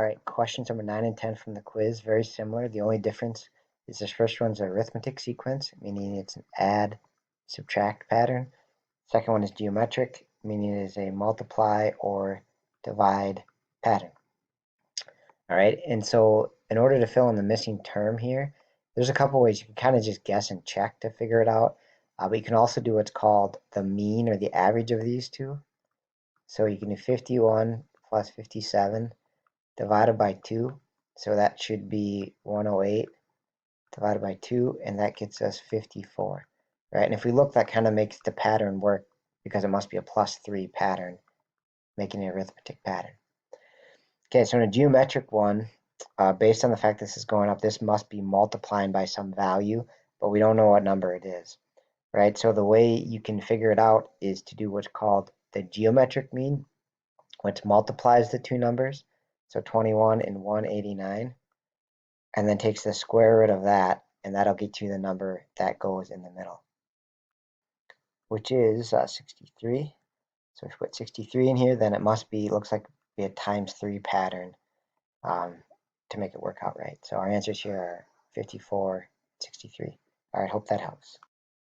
All right, questions number 9 and 10 from the quiz, very similar. The only difference is this first one's an arithmetic sequence, meaning it's an add, subtract pattern. Second one is geometric, meaning it is a multiply or divide pattern. All right, and so in order to fill in the missing term here, there's a couple ways you can kind of just guess and check to figure it out. But you can also do what's called the mean or the average of these two. So you can do 51 plus 57 divided by 2. So that should be 108 divided by 2, and that gets us 54. Right? And if we look, that kind of makes the pattern work because it must be a plus 3 pattern, making an arithmetic pattern. Okay, so in a geometric one, based on the fact this is going up, this must be multiplying by some value, but we don't know what number it is. Right? So the way you can figure it out is to do what's called the geometric mean, which multiplies the two numbers, so 21 and 189, and then takes the square root of that, and that'll get you the number that goes in the middle, which is 63. So if we put 63 in here, then it must be, looks like be a times 3 pattern to make it work out right. So our answers here are 54, 63. All right, hope that helps.